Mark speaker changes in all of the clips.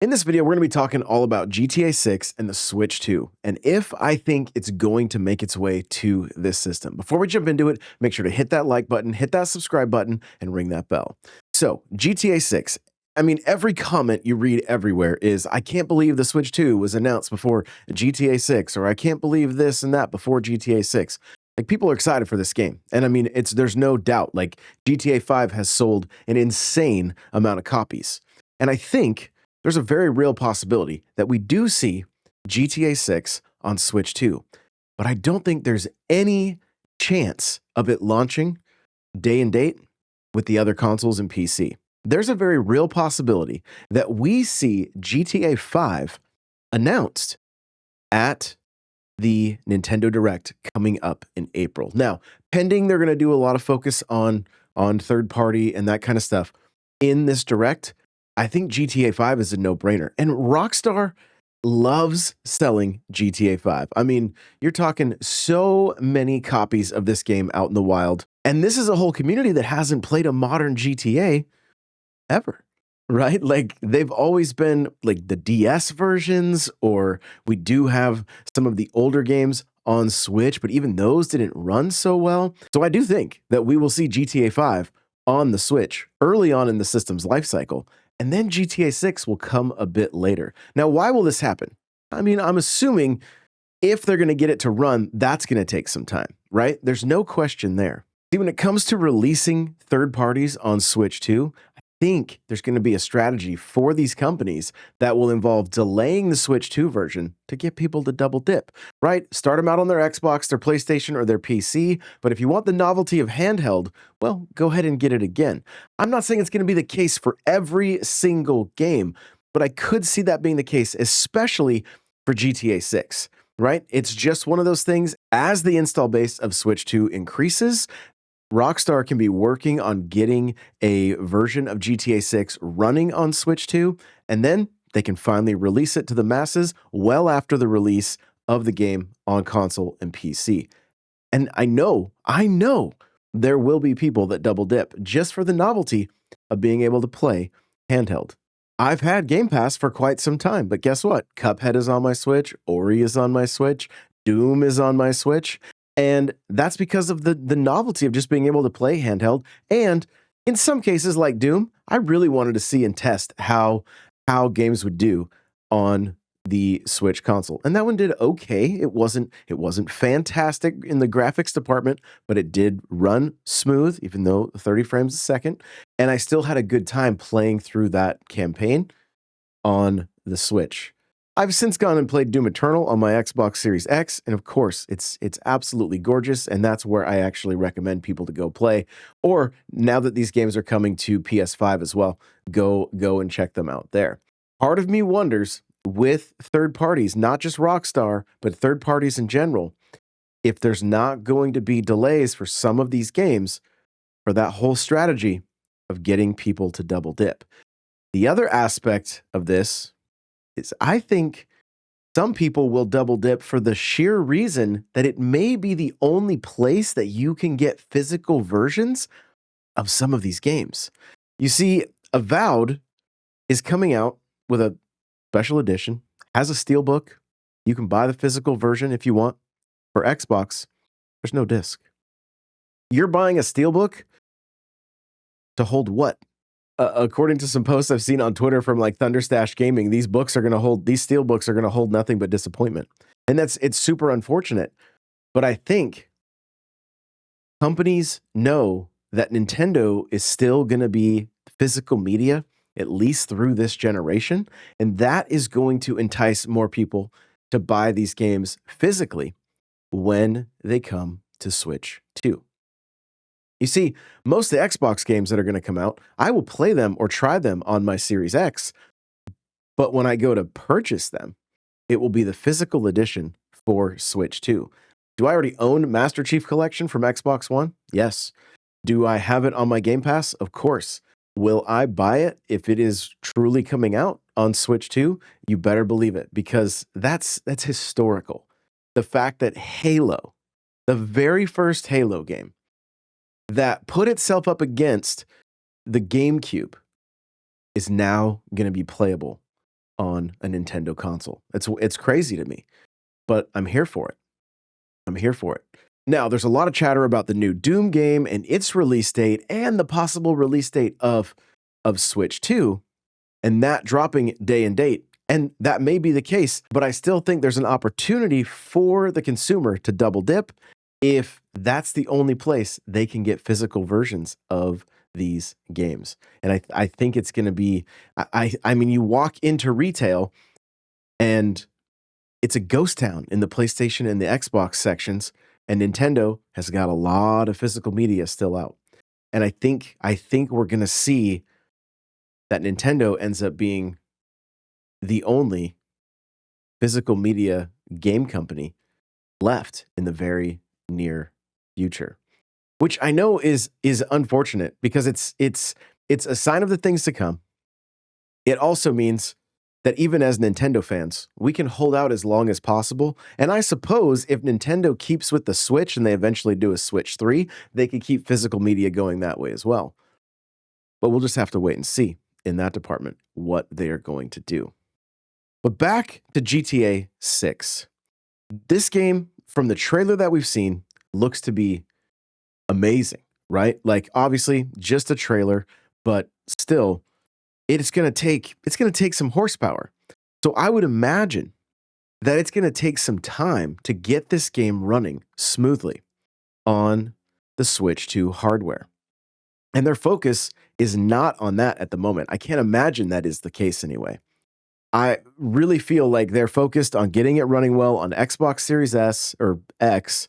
Speaker 1: In this video, we're going to be talking all about GTA 6 and the Switch 2, and if I think it's going to make its way to this system. Before we jump into it, make sure to hit that like button, hit that subscribe button, and ring that bell. So, GTA 6. I mean, every comment you read everywhere is, I can't believe the Switch 2 was announced before GTA 6, or I can't believe this and that before GTA 6. Like, people are excited for this game. And I mean, there's no doubt, like, GTA 5 has sold an insane amount of copies. And I think there's a very real possibility that we do see GTA 6 on Switch 2. But I don't think there's any chance of it launching day and date with the other consoles and PC. There's a very real possibility that we see GTA 5 announced at the Nintendo Direct coming up in April. Now, pending they're going to do a lot of focus on third party and that kind of stuff in this Direct, I think GTA 5 is a no-brainer. And Rockstar loves selling GTA 5. I mean, you're talking so many copies of this game out in the wild. And this is a whole community that hasn't played a modern GTA ever, right? Like, they've always been like the DS versions, or we do have some of the older games on Switch, but even those didn't run so well. So I do think that we will see GTA 5 on the Switch early on in the system's life cycle. And then GTA 6 will come a bit later. Now, why will this happen? I mean, I'm assuming if they're going to get it to run, that's going to take some time, right? There's no question there. See, when it comes to releasing third parties on Switch 2, I think there's going to be a strategy for these companies that will involve delaying the Switch 2 version to get people to double dip, right? Start them out on their Xbox, their PlayStation, or their PC. But if you want the novelty of handheld, well, go ahead and get it again. I'm not saying it's going to be the case for every single game, but I could see that being the case, especially for GTA 6, right? It's just one of those things. As the install base of Switch 2 increases, Rockstar can be working on getting a version of GTA 6 running on Switch 2, and then they can finally release it to the masses well after the release of the game on console and PC. And I know there will be people that double dip just for the novelty of being able to play handheld. I've had Game Pass for quite some time, but guess what? Cuphead is on my Switch, Ori is on my Switch, Doom is on my Switch. And that's because of the novelty of just being able to play handheld. And in some cases, like Doom, I really wanted to see and test how games would do on the Switch console. And that one did okay. It wasn't fantastic in the graphics department, but it did run smooth, even though 30 frames a second. And I still had a good time playing through that campaign on the Switch. I've since gone and played Doom Eternal on my Xbox Series X, and of course, it's absolutely gorgeous, and that's where I actually recommend people to go play. Or now that these games are coming to PS5 as well, go and check them out there. Part of me wonders, with third parties, not just Rockstar, but third parties in general, if there's not going to be delays for some of these games for that whole strategy of getting people to double dip. The other aspect of this is, I think some people will double dip for the sheer reason that it may be the only place that you can get physical versions of some of these games. You see, Avowed is coming out with a special edition, has a steelbook. You can buy the physical version if you want. For Xbox, there's no disc. You're buying a steelbook to hold what? According to some posts I've seen on Twitter from like Thunderstash Gaming, these steel books are going to hold nothing but disappointment. And it's super unfortunate. But I think companies know that Nintendo is still going to be physical media, at least through this generation. And that is going to entice more people to buy these games physically when they come to Switch 2. You see, most of the Xbox games that are going to come out, I will play them or try them on my Series X, but when I go to purchase them, it will be the physical edition for Switch 2. Do I already own Master Chief Collection from Xbox One? Yes. Do I have it on my Game Pass? Of course. Will I buy it if it is truly coming out on Switch 2? You better believe it, because that's historical. The fact that Halo, the very first Halo game, that put itself up against the GameCube, is now going to be playable on a Nintendo console. It's crazy to me, but I'm here for it. I'm here for it. Now, there's a lot of chatter about the new Doom game and its release date and the possible release date of Switch 2 and that dropping day and date. And that may be the case, but I still think there's an opportunity for the consumer to double dip if that's the only place they can get physical versions of these games. And I think it's going to be, I mean, you walk into retail and it's a ghost town in the PlayStation and the Xbox sections, and Nintendo has got a lot of physical media still out. And I think we're going to see that Nintendo ends up being the only physical media game company left in the very near future, which I know is unfortunate because it's a sign of the things to come. It also means that even as Nintendo fans, we can hold out as long as possible. And I suppose if Nintendo keeps with the Switch and they eventually do a Switch 3, they could keep physical media going that way as well. But we'll just have to wait and see in that department what they are going to do. But back to GTA 6. This game, from the trailer that we've seen, looks to be amazing, right? Like, obviously, just a trailer, but still, it's going to take some horsepower. So I would imagine that it's going to take some time to get this game running smoothly on the Switch 2 hardware. And their focus is not on that at the moment. I can't imagine that is the case anyway. I really feel like they're focused on getting it running well on Xbox Series S or X.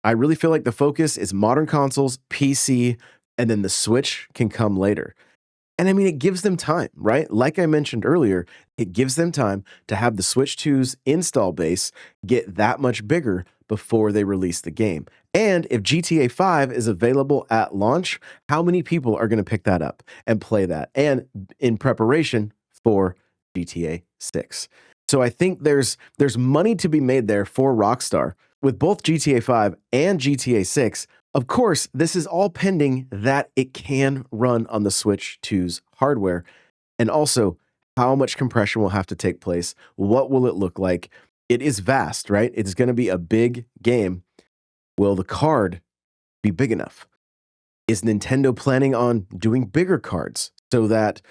Speaker 1: I really feel like the focus is modern consoles, PC, and then the Switch can come later. And I mean, it gives them time, right? Like I mentioned earlier, it gives them time to have the Switch 2's install base get that much bigger before they release the game. And if GTA 5 is available at launch, how many people are going to pick that up and play that? And in preparation for GTA 6. So I think there's money to be made there for Rockstar with both GTA 5 and GTA 6. Of course, this is all pending that it can run on the Switch 2's hardware, and also how much compression will have to take place. What will it look like? It is vast, right? It's going to be a big game. Will the card be big enough? Is Nintendo planning on doing bigger cards so that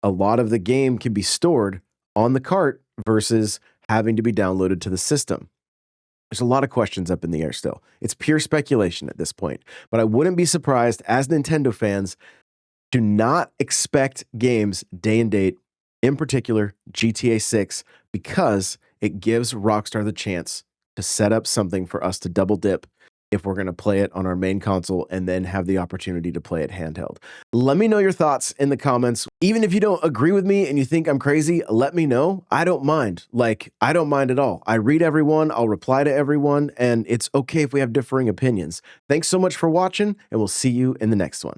Speaker 1: a lot of the game can be stored on the cart versus having to be downloaded to the system? There's a lot of questions up in the air still. It's pure speculation at this point, but I wouldn't be surprised as Nintendo fans to not expect games day and date, in particular GTA 6, because it gives Rockstar the chance to set up something for us to double dip if we're going to play it on our main console and then have the opportunity to play it handheld. Let me know your thoughts in the comments. Even if you don't agree with me and you think I'm crazy, let me know. I don't mind. I don't mind at all. I read everyone, I'll reply to everyone, and it's okay if we have differing opinions. Thanks so much for watching, and we'll see you in the next one.